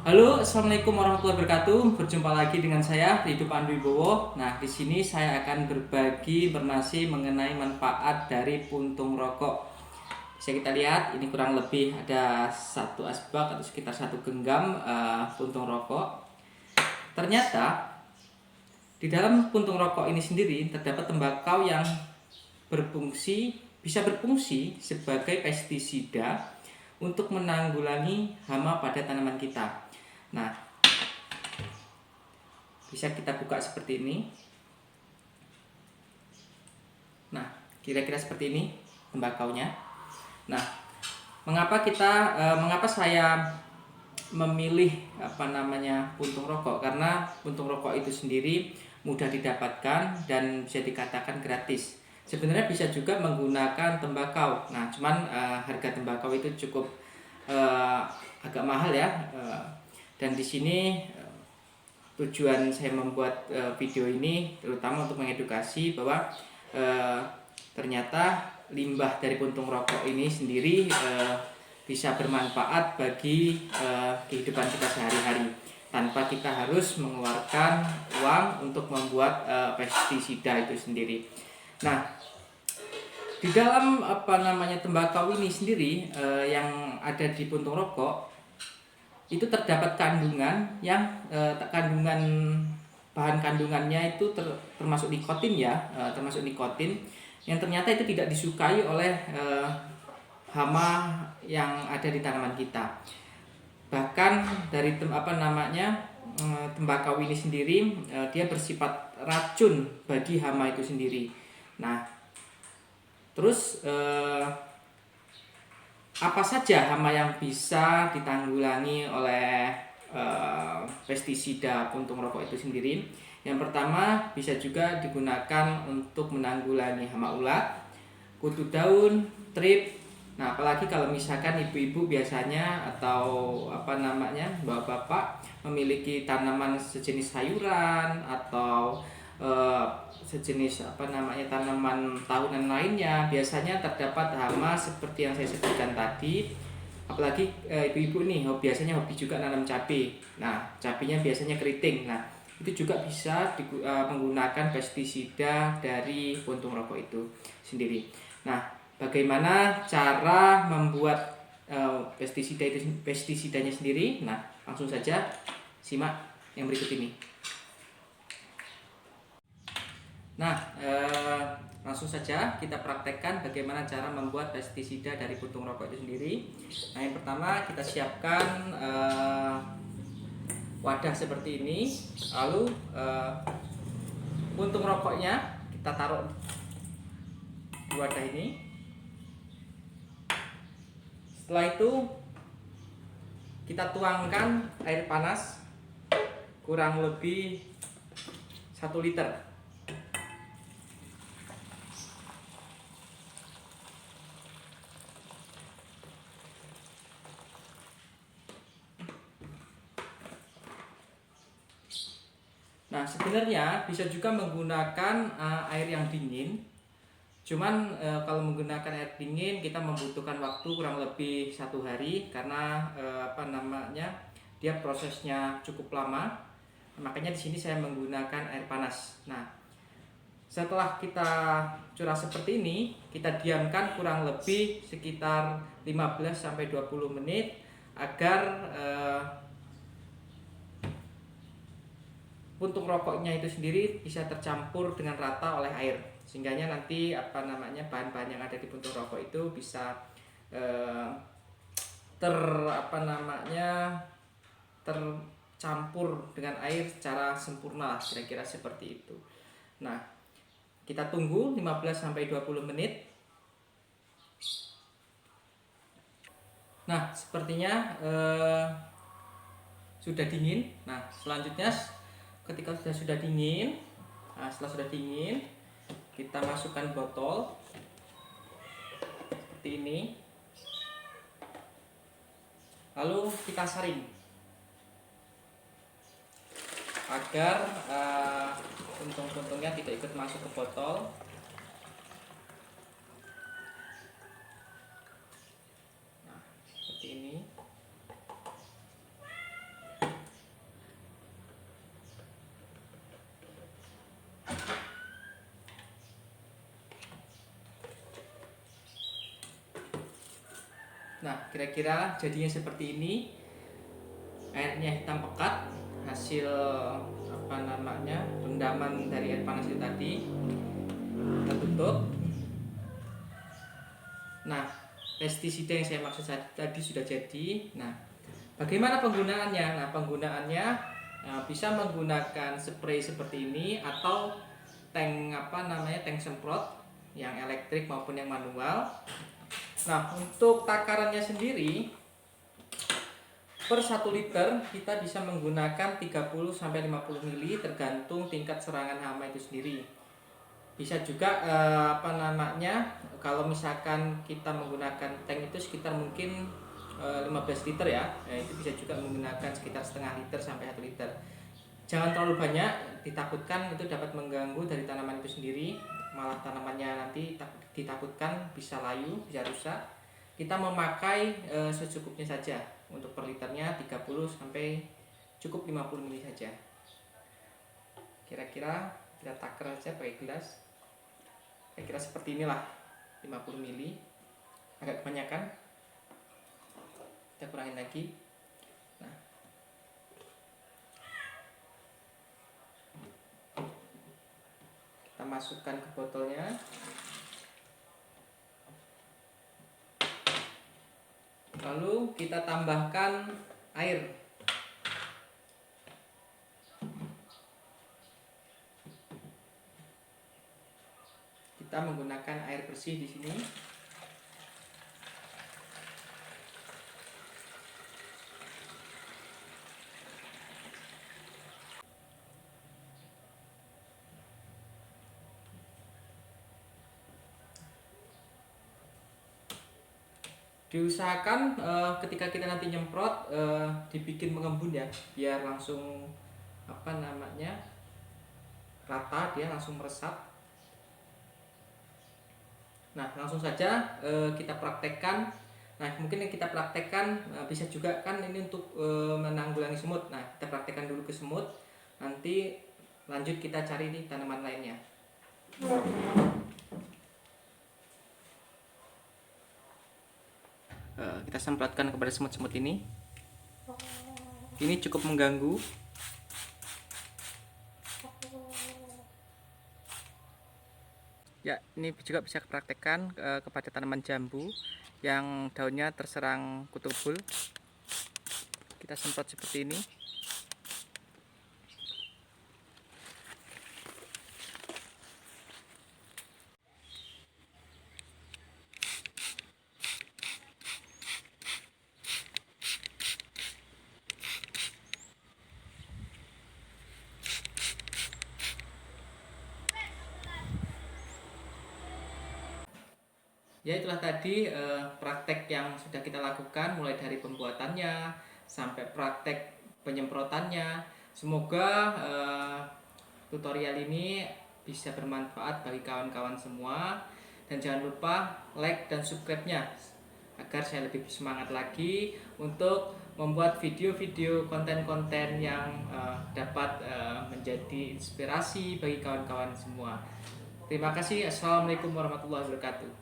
Halo, assalamualaikum warahmatullahi wabarakatuh. Berjumpa lagi dengan saya Ridho Panduwibowo. Nah, di sini saya akan berbagi informasi mengenai manfaat dari puntung rokok. Bisa kita lihat, ini kurang lebih ada satu asbak atau sekitar satu genggam puntung rokok. Ternyata di dalam puntung rokok ini sendiri terdapat tembakau yang bisa berfungsi sebagai pestisida untuk menanggulangi hama pada tanaman kita. Nah, bisa kita buka seperti ini. Nah, kira-kira seperti ini tembakaunya. Nah, mengapa saya memilih puntung rokok? Karena puntung rokok itu sendiri mudah didapatkan dan bisa dikatakan gratis. Sebenarnya bisa juga menggunakan tembakau. Nah, cuman harga tembakau itu cukup agak mahal ya. Dan di sini tujuan saya membuat video ini terutama untuk mengedukasi bahwa ternyata limbah dari puntung rokok ini sendiri bisa bermanfaat bagi kehidupan kita sehari-hari tanpa kita harus mengeluarkan uang untuk membuat pestisida itu sendiri. Nah, di dalam tembakau ini sendiri yang ada di puntung rokok itu terdapat kandungan yang bahan kandungannya itu termasuk nikotin ya, termasuk nikotin yang ternyata itu tidak disukai oleh hama yang ada di tanaman kita. Bahkan dari tembakau ini sendiri dia bersifat racun bagi hama itu sendiri. Nah, terus apa saja hama yang bisa ditanggulangi oleh pestisida puntung rokok itu sendiri? Yang pertama bisa juga digunakan untuk menanggulangi hama ulat, kutu daun, trip. Nah, apalagi kalau misalkan ibu-ibu biasanya atau bapak-bapak memiliki tanaman sejenis sayuran atau sejenis tanaman tahunan lainnya, biasanya terdapat hama seperti yang saya sebutkan tadi. Apalagi ibu-ibu nih biasanya hobi juga nanam cabai. Nah, cabainya biasanya keriting. Nah, itu juga bisa menggunakan pestisida dari puntung rokok itu sendiri. Nah, bagaimana cara membuat pestisidanya sendiri? Nah, langsung saja simak yang berikut ini. Nah, langsung saja kita praktekkan bagaimana cara membuat pestisida dari puntung rokok itu sendiri. Nah, yang pertama kita siapkan wadah seperti ini. Lalu puntung rokoknya kita taruh di wadah ini. Setelah itu kita tuangkan air panas kurang lebih 1 liter. Nah, sebenarnya bisa juga menggunakan air yang dingin. Cuman kalau menggunakan air dingin kita membutuhkan waktu kurang lebih 1 hari karena dia prosesnya cukup lama. Makanya di sini saya menggunakan air panas. Nah, setelah kita curah seperti ini, kita diamkan kurang lebih sekitar 15 sampai 20 menit agar puntung rokoknya itu sendiri bisa tercampur dengan rata oleh air, sehingga nanti bahan-bahan yang ada di puntung rokok itu bisa tercampur dengan air secara sempurna, kira-kira seperti itu. Nah, kita tunggu 15 sampai 20 menit. Nah, sepertinya sudah dingin. Nah, selanjutnya ketika sudah dingin, setelah sudah dingin, kita masukkan botol seperti ini. Lalu kita saring agar puntung-puntungnya tidak ikut masuk ke botol. Nah, seperti ini. Nah, kira-kira jadinya seperti ini. Airnya hitam pekat, hasil rendaman dari air panas itu tadi. Kita tutup. Nah, pestisida yang saya maksud tadi sudah jadi. Nah, bagaimana penggunaannya? Nah, penggunaannya bisa menggunakan spray seperti ini atau tank tank semprot yang elektrik maupun yang manual. Nah, untuk takarannya sendiri per 1 liter kita bisa menggunakan 30-50 ml tergantung tingkat serangan hama itu sendiri. Bisa juga kalau misalkan kita menggunakan tank itu sekitar mungkin 15 liter ya, itu bisa juga menggunakan sekitar setengah liter sampai 1 liter. Jangan terlalu banyak, ditakutkan itu dapat mengganggu dari tanaman itu sendiri, malah tanamannya nanti ditakutkan bisa layu, bisa rusak. Kita memakai secukupnya saja, untuk per liternya 30 sampai cukup 50 ml saja. Kira-kira kita takar saja pakai gelas. Kira-kira seperti inilah, 50 ml. Agak kebanyakan. Kita kurangin lagi. Nah, kita masukkan ke botolnya. Lalu kita tambahkan air. Kita menggunakan air bersih di sini. Diusahakan ketika kita nanti nyemprot dibikin mengembun ya, biar langsung rata, dia langsung meresap. Nah, langsung saja kita praktekkan. Nah, mungkin yang kita praktekkan bisa juga kan ini untuk menanggulangi semut. Nah, kita praktekkan dulu ke semut, nanti lanjut kita cari nih tanaman lainnya. Kita semprotkan kepada semut-semut ini. Ini cukup mengganggu. Ya, ini juga bisa dipraktekkan kepada tanaman jambu yang daunnya terserang kutu bul. Kita semprot seperti ini. Ya, itulah tadi praktek yang sudah kita lakukan, mulai dari pembuatannya sampai praktek penyemprotannya. Semoga tutorial ini bisa bermanfaat bagi kawan-kawan semua, dan jangan lupa like dan subscribe-nya agar saya lebih semangat lagi untuk membuat video-video konten-konten yang dapat menjadi inspirasi bagi kawan-kawan semua. Terima kasih. Assalamualaikum warahmatullahi wabarakatuh.